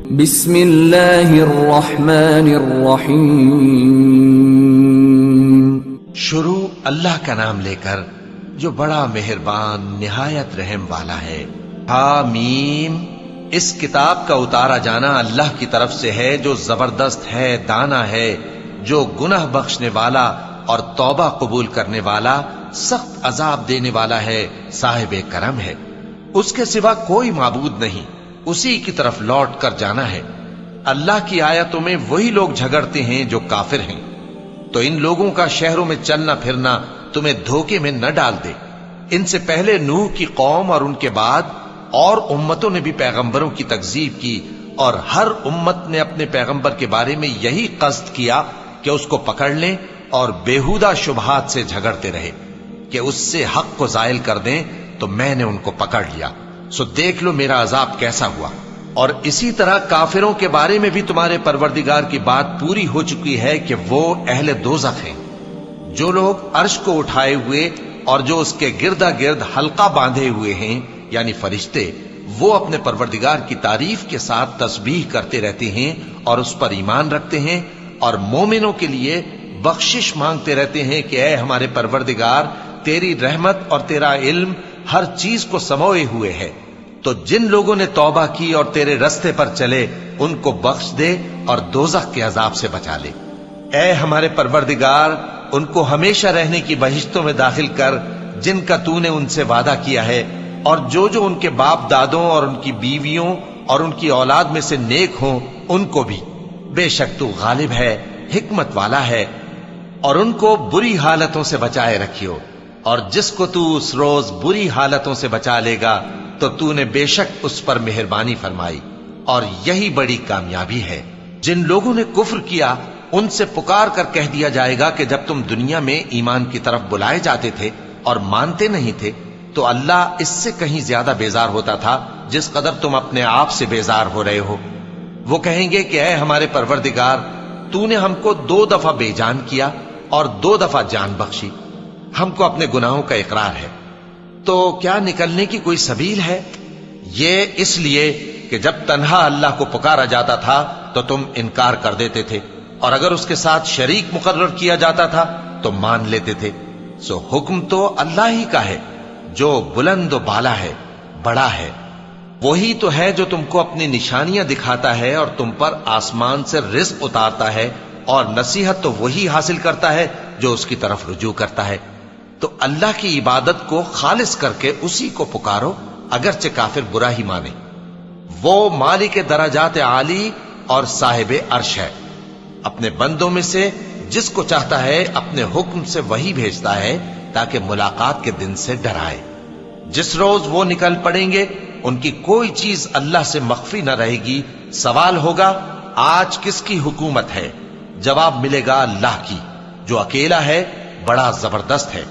بسم اللہ الرحمن الرحیم. شروع اللہ کا نام لے کر جو بڑا مہربان نہایت رحم والا ہے. حامیم. اس کتاب کا اتارا جانا اللہ کی طرف سے ہے جو زبردست ہے، دانا ہے، جو گناہ بخشنے والا اور توبہ قبول کرنے والا، سخت عذاب دینے والا ہے، صاحب کرم ہے. اس کے سوا کوئی معبود نہیں، اسی کی طرف لوٹ کر جانا ہے. اللہ کی آیتوں میں وہی لوگ جھگڑتے ہیں جو کافر ہیں، تو ان لوگوں کا شہروں میں چلنا پھرنا تمہیں دھوکے میں نہ ڈال دے. ان سے پہلے نوح کی قوم اور ان کے بعد اور امتوں نے بھی پیغمبروں کی تکذیب کی، اور ہر امت نے اپنے پیغمبر کے بارے میں یہی قصد کیا کہ اس کو پکڑ لیں اور بیہودہ شبہات سے جھگڑتے رہے کہ اس سے حق کو زائل کر دیں. تو میں نے ان کو پکڑ لیا، سو دیکھ لو میرا عذاب کیسا ہوا. اور اسی طرح کافروں کے بارے میں بھی تمہارے پروردگار کی بات پوری ہو چکی ہے کہ وہ اہل دوزخ ہیں. جو لوگ عرش کو اٹھائے ہوئے اور جو اس کے گردا گرد حلقہ باندھے ہوئے ہیں یعنی فرشتے، وہ اپنے پروردگار کی تعریف کے ساتھ تسبیح کرتے رہتے ہیں اور اس پر ایمان رکھتے ہیں، اور مومنوں کے لیے بخشش مانگتے رہتے ہیں کہ اے ہمارے پروردگار، تیری رحمت اور تیرا علم ہر چیز کو سموئے ہوئے ہے. تو جن لوگوں نے توبہ کی اور تیرے رستے پر چلے ان کو بخش دے اور دوزخ کے عذاب سے بچا لے. اے ہمارے پروردگار، ان کو ہمیشہ رہنے کی بہشتوں میں داخل کر جن کا تو نے ان سے وعدہ کیا ہے، اور جو جو ان کے باپ دادوں اور ان کی بیویوں اور ان کی اولاد میں سے نیک ہوں ان کو بھی. بے شک تو غالب ہے، حکمت والا ہے. اور ان کو بری حالتوں سے بچائے رکھیو، اور جس کو تو اس روز بری حالتوں سے بچا لے گا تو تو نے بے شک اس پر مہربانی فرمائی، اور یہی بڑی کامیابی ہے. جن لوگوں نے کفر کیا ان سے پکار کر کہہ دیا جائے گا کہ جب تم دنیا میں ایمان کی طرف بلائے جاتے تھے اور مانتے نہیں تھے تو اللہ اس سے کہیں زیادہ بیزار ہوتا تھا جس قدر تم اپنے آپ سے بیزار ہو رہے ہو. وہ کہیں گے کہ اے ہمارے پروردگار، تو نے ہم کو 2 دفعہ بے جان کیا اور 2 دفعہ جان بخشی. ہم کو اپنے گناہوں کا اقرار ہے، تو کیا نکلنے کی کوئی سبیل ہے؟ یہ اس لیے کہ جب تنہا اللہ کو پکارا جاتا تھا تو تم انکار کر دیتے تھے، اور اگر اس کے ساتھ شریک مقرر کیا جاتا تھا تو مان لیتے تھے. سو حکم تو اللہ ہی کا ہے جو بلند و بالا ہے، بڑا ہے. وہی تو ہے جو تم کو اپنی نشانیاں دکھاتا ہے اور تم پر آسمان سے رزق اتارتا ہے، اور نصیحت تو وہی حاصل کرتا ہے جو اس کی طرف رجوع کرتا ہے. تو اللہ کی عبادت کو خالص کر کے اسی کو پکارو اگرچہ کافر برا ہی مانے. وہ مالک درجات عالی اور صاحب عرش ہے. اپنے بندوں میں سے جس کو چاہتا ہے اپنے حکم سے وہی بھیجتا ہے تاکہ ملاقات کے دن سے ڈرائے. جس روز وہ نکل پڑیں گے ان کی کوئی چیز اللہ سے مخفی نہ رہے گی. سوال ہوگا آج کس کی حکومت ہے؟ جواب ملے گا اللہ کی جو اکیلا ہے، بڑا زبردست ہے.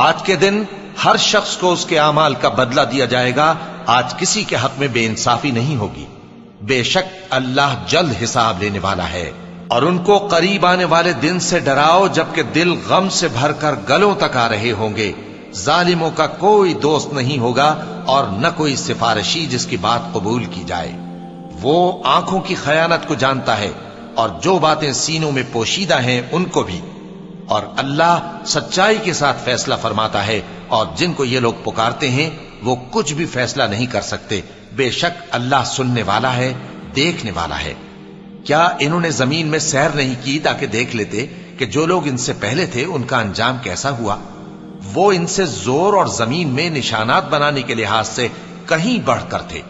آج کے دن ہر شخص کو اس کے اعمال کا بدلہ دیا جائے گا. آج کسی کے حق میں بے انصافی نہیں ہوگی. بے شک اللہ جلد حساب لینے والا ہے. اور ان کو قریب آنے والے دن سے ڈراؤ جبکہ دل غم سے بھر کر گلوں تک آ رہے ہوں گے. ظالموں کا کوئی دوست نہیں ہوگا اور نہ کوئی سفارشی جس کی بات قبول کی جائے. وہ آنکھوں کی خیانت کو جانتا ہے اور جو باتیں سینوں میں پوشیدہ ہیں ان کو بھی. اور اللہ سچائی کے ساتھ فیصلہ فرماتا ہے، اور جن کو یہ لوگ پکارتے ہیں وہ کچھ بھی فیصلہ نہیں کر سکتے. بے شک اللہ سننے والا ہے، دیکھنے والا ہے. کیا انہوں نے زمین میں سیر نہیں کی تاکہ دیکھ لیتے کہ جو لوگ ان سے پہلے تھے ان کا انجام کیسا ہوا؟ وہ ان سے زور اور زمین میں نشانات بنانے کے لحاظ سے کہیں بڑھ کر تھے.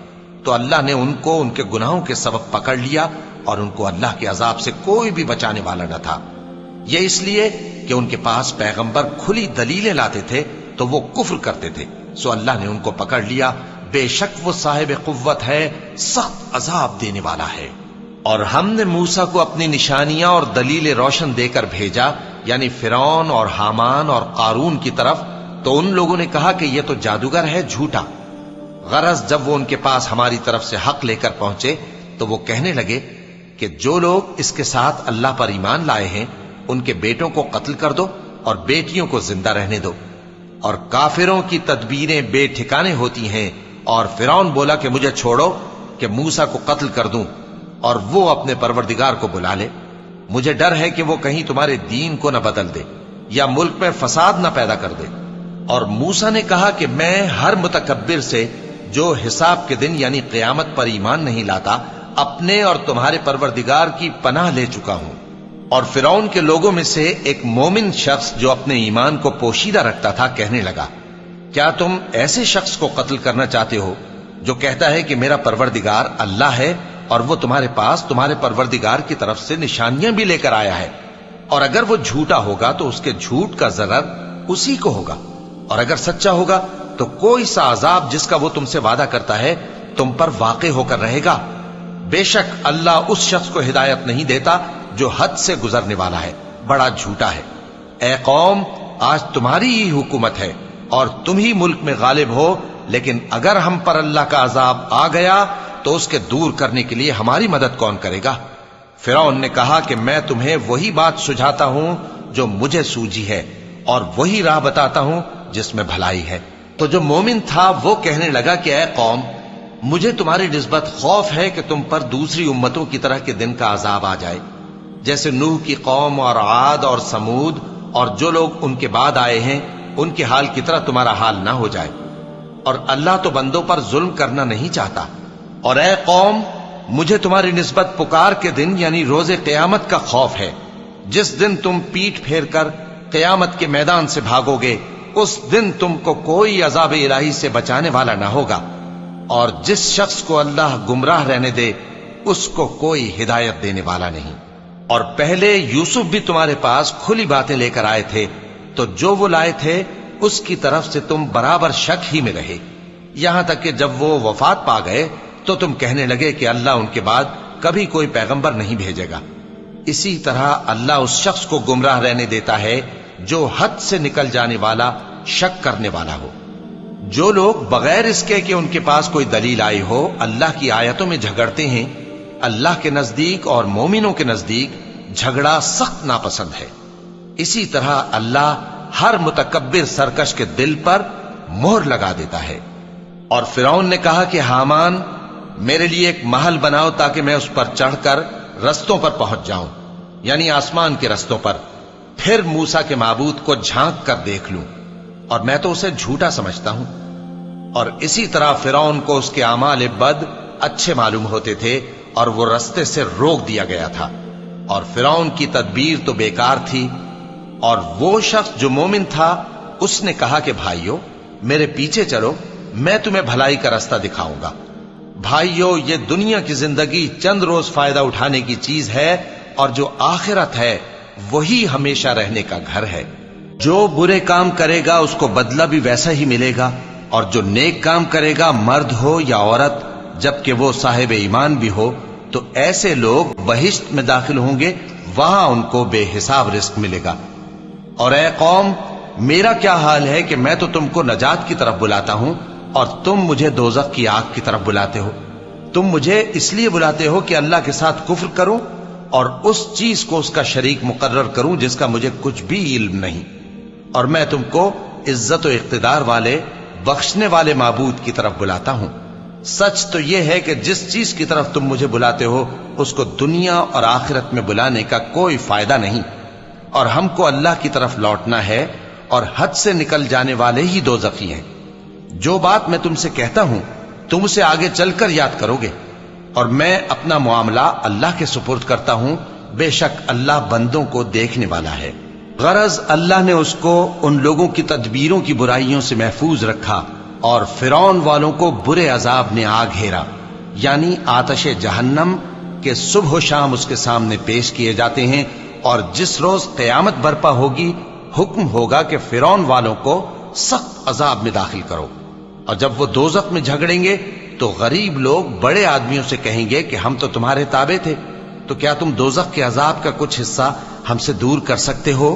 تو اللہ نے ان کو ان کے گناہوں کے سبب پکڑ لیا، اور ان کو اللہ کے عذاب سے کوئی بھی بچانے والا نہ تھا. یہ اس لیے کہ ان کے پاس پیغمبر کھلی دلیلیں لاتے تھے تو وہ کفر کرتے تھے. سو اللہ نے ان کو پکڑ لیا. بے شک وہ صاحب قوت ہے، سخت عذاب دینے والا ہے. اور ہم نے موسیٰ کو اپنی نشانیاں اور دلیل روشن دے کر بھیجا، یعنی فرعون اور حامان اور قارون کی طرف. تو ان لوگوں نے کہا کہ یہ تو جادوگر ہے، جھوٹا. غرض جب وہ ان کے پاس ہماری طرف سے حق لے کر پہنچے تو وہ کہنے لگے کہ جو لوگ اس کے ساتھ اللہ پر ایمان لائے ہیں ان کے بیٹوں کو قتل کر دو اور بیٹیوں کو زندہ رہنے دو. اور کافروں کی تدبیریں بے ٹھکانے ہوتی ہیں. اور فرعون بولا کہ مجھے چھوڑو کہ موسیٰ کو قتل کر دوں. اور وہ اپنے پروردگار کو بلا لے. مجھے ڈر ہے کہ وہ کہیں تمہارے دین کو نہ بدل دے یا ملک میں فساد نہ پیدا کر دے. اور موسیٰ نے کہا کہ میں ہر متکبر سے جو حساب کے دن یعنی قیامت پر ایمان نہیں لاتا اپنے اور تمہارے پروردگار کی پناہ لے چکا ہوں. اور فرعون کے لوگوں میں سے ایک مومن شخص جو اپنے ایمان کو پوشیدہ رکھتا تھا کہنے لگا، کیا تم ایسے شخص کو قتل کرنا چاہتے ہو جو کہتا ہے کہ میرا پروردگار اللہ ہے اور وہ تمہارے پاس تمہارے پروردگار کی طرف سے نشانیاں بھی لے کر آیا ہے؟ اور اگر وہ جھوٹا ہوگا تو اس کے جھوٹ کا ضرر اسی کو ہوگا، اور اگر سچا ہوگا تو کوئی سا عذاب جس کا وہ تم سے وعدہ کرتا ہے تم پر واقع ہو کر رہے گا. بے شک اللہ اس شخص کو ہدایت نہیں دیتا جو حد سے گزرنے والا ہے، بڑا جھوٹا ہے. اے قوم، آج تمہاری ہی حکومت ہے اور تم ہی ملک میں غالب ہو، لیکن اگر ہم پر اللہ کا عذاب آ گیا تو اس کے دور کرنے کے لیے ہماری مدد کون کرے گا؟ فرعون نے کہا کہ میں تمہیں وہی بات سجھاتا ہوں جو مجھے سوجھی ہے اور وہی راہ بتاتا ہوں جس میں بھلائی ہے. تو جو مومن تھا وہ کہنے لگا کہ اے قوم، مجھے تمہاری نسبت خوف ہے کہ تم پر دوسری امتوں کی طرح کے دن کا عذاب آ جائے، جیسے نوح کی قوم اور عاد اور سمود اور جو لوگ ان کے بعد آئے ہیں ان کے حال کی طرح تمہارا حال نہ ہو جائے. اور اللہ تو بندوں پر ظلم کرنا نہیں چاہتا. اور اے قوم، مجھے تمہاری نسبت پکار کے دن یعنی روز قیامت کا خوف ہے، جس دن تم پیٹ پھیر کر قیامت کے میدان سے بھاگو گے. اس دن تم کو کوئی عذاب الہی سے بچانے والا نہ ہوگا، اور جس شخص کو اللہ گمراہ رہنے دے اس کو کوئی ہدایت دینے والا نہیں. اور پہلے یوسف بھی تمہارے پاس کھلی باتیں لے کر آئے تھے، تو جو وہ لائے تھے اس کی طرف سے تم برابر شک ہی میں رہے، یہاں تک کہ جب وہ وفات پا گئے تو تم کہنے لگے کہ اللہ ان کے بعد کبھی کوئی پیغمبر نہیں بھیجے گا. اسی طرح اللہ اس شخص کو گمراہ رہنے دیتا ہے جو حد سے نکل جانے والا، شک کرنے والا ہو. جو لوگ بغیر اس کے کہ ان کے پاس کوئی دلیل آئی ہو اللہ کی آیتوں میں جھگڑتے ہیں، اللہ کے نزدیک اور مومنوں کے نزدیک جھگڑا سخت ناپسند ہے. اسی طرح اللہ ہر متکبر سرکش کے دل پر مہر لگا دیتا ہے. اور فرعون نے کہا کہ حامان، میرے لیے ایک محل بناؤ تاکہ میں اس پر چڑھ کر رستوں پر پہنچ جاؤں، یعنی آسمان کے رستوں پر، پھر موسیٰ کے معبود کو جھانک کر دیکھ لوں، اور میں تو اسے جھوٹا سمجھتا ہوں. اور اسی طرح فرعون کو اس کے اعمال بد اچھے معلوم ہوتے تھے اور وہ رستے سے روک دیا گیا تھا. اور فرعون کی تدبیر تو بیکار تھی. اور وہ شخص جو مومن تھا اس نے کہا کہ بھائیو، میرے پیچھے چلو، میں تمہیں بھلائی کا رستہ دکھاؤں گا. بھائیو، یہ دنیا کی زندگی چند روز فائدہ اٹھانے کی چیز ہے، اور جو آخرت ہے وہی ہمیشہ رہنے کا گھر ہے. جو برے کام کرے گا اس کو بدلہ بھی ویسا ہی ملے گا، اور جو نیک کام کرے گا مرد ہو یا عورت جبکہ وہ صاحب ایمان بھی ہو تو ایسے لوگ بہشت میں داخل ہوں گے، وہاں ان کو بے حساب رزق ملے گا. اور اے قوم، میرا کیا حال ہے کہ میں تو تم کو نجات کی طرف بلاتا ہوں اور تم مجھے دوزخ کی آگ کی طرف بلاتے ہو. تم مجھے اس لیے بلاتے ہو کہ اللہ کے ساتھ کفر کروں اور اس چیز کو اس کا شریک مقرر کروں جس کا مجھے کچھ بھی علم نہیں. اور میں تم کو عزت و اقتدار والے، بخشنے والے معبود کی طرف بلاتا ہوں. سچ تو یہ ہے کہ جس چیز کی طرف تم مجھے بلاتے ہو اس کو دنیا اور آخرت میں بلانے کا کوئی فائدہ نہیں، اور ہم کو اللہ کی طرف لوٹنا ہے، اور حد سے نکل جانے والے ہی دوزخی ہیں. جو بات میں تم سے کہتا ہوں تم اسے آگے چل کر یاد کرو گے، اور میں اپنا معاملہ اللہ کے سپرد کرتا ہوں. بے شک اللہ بندوں کو دیکھنے والا ہے. غرض اللہ نے اس کو ان لوگوں کی تدبیروں کی برائیوں سے محفوظ رکھا، اور فرعون والوں کو برے عذاب نے آ گھیرا، یعنی آتش جہنم کے صبح و شام اس کے سامنے پیش کیے جاتے ہیں. اور جس روز قیامت برپا ہوگی حکم ہوگا کہ فرعون والوں کو سخت عذاب میں داخل کرو. اور جب وہ دوزخ میں جھگڑیں گے تو غریب لوگ بڑے آدمیوں سے کہیں گے کہ ہم تو تمہارے تابع تھے، تو کیا تم دوزخ کے عذاب کا کچھ حصہ ہم سے دور کر سکتے ہو؟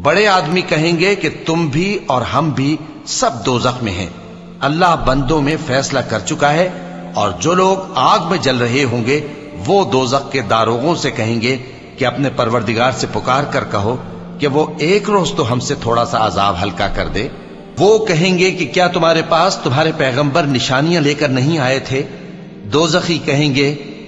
بڑے آدمی کہیں گے کہ تم بھی اور ہم بھی سب دوزخ میں ہیں. اللہ بندوں میں فیصلہ کر چکا ہے، اور جو لوگ آگ میں جل رہے ہوں گے وہ دوزخ کے داروغوں سے کہیں گے کہ اپنے پروردگار سے پکار کر کہو کہ وہ ایک روز تو ہم سے تھوڑا سا عذاب ہلکا کر دے. وہ کہیں گے کہ کیا تمہارے پاس تمہارے پیغمبر نشانیاں لے کر نہیں آئے تھے؟ دوزخی کہیں گے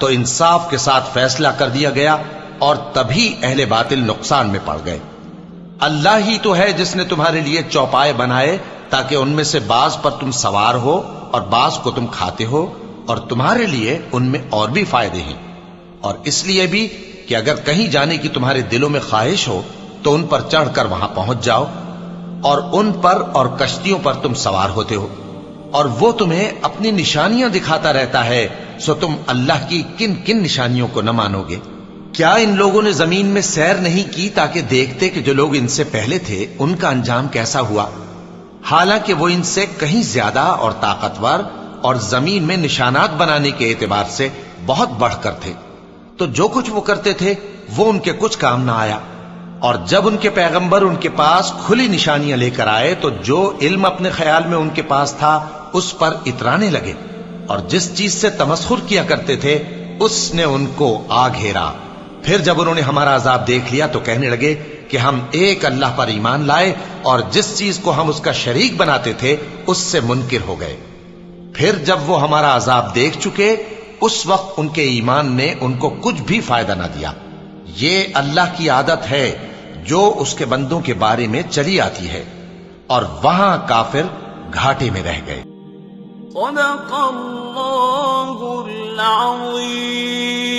تو انصاف کے ساتھ فیصلہ کر دیا گیا اور تبھی اہل باطل نقصان میں پڑ گئے۔ اللہ ہی تو ہے جس نے تمہارے لیے چوپائے بنائے تاکہ ان میں سے بعض پر تم سوار ہو اور بعض کو تم کھاتے ہو، اور تمہارے لیے ان میں اور بھی فائدے ہیں، اور اس لیے بھی کہ اگر کہیں جانے کی تمہارے دلوں میں خواہش ہو تو ان پر چڑھ کر وہاں پہنچ جاؤ، اور ان پر اور کشتیوں پر تم سوار ہوتے ہو، اور وہ تمہیں اپنی نشانیاں دکھاتا رہتا ہے، سو تم اللہ کی کن کن نشانیوں کو نہ مانو گے؟ کیا ان لوگوں نے زمین میں سیر نہیں کی تاکہ دیکھتے کہ جو لوگ ان سے پہلے تھے ان کا انجام کیسا ہوا؟ حالانکہ وہ ان سے کہیں زیادہ اور طاقتور اور زمین میں نشانات بنانے کے اعتبار سے بہت بڑھ کر تھے، تو جو کچھ وہ کرتے تھے وہ ان کے کچھ کام نہ آیا۔ اور جب ان کے پیغمبر ان کے پاس کھلی نشانیاں لے کر آئے تو جو علم اپنے خیال میں ان کے پاس تھا اس پر اترانے لگے، اور جس چیز سے تمسخر کیا کرتے تھے اس نے ان کو آ گھیرا۔ پھر جب انہوں نے ہمارا عذاب دیکھ لیا تو کہنے لگے کہ ہم ایک اللہ پر ایمان لائے، اور جس چیز کو ہم اس کا شریک بناتے تھے اس سے منکر ہو گئے۔ پھر جب وہ ہمارا عذاب دیکھ چکے اس وقت ان کے ایمان نے ان کو کچھ بھی فائدہ نہ دیا۔ یہ اللہ کی عادت ہے جو اس کے بندوں کے بارے میں چلی آتی ہے، اور وہاں کافر گھاٹے میں رہ گئے۔ صدق اللہ العظیم۔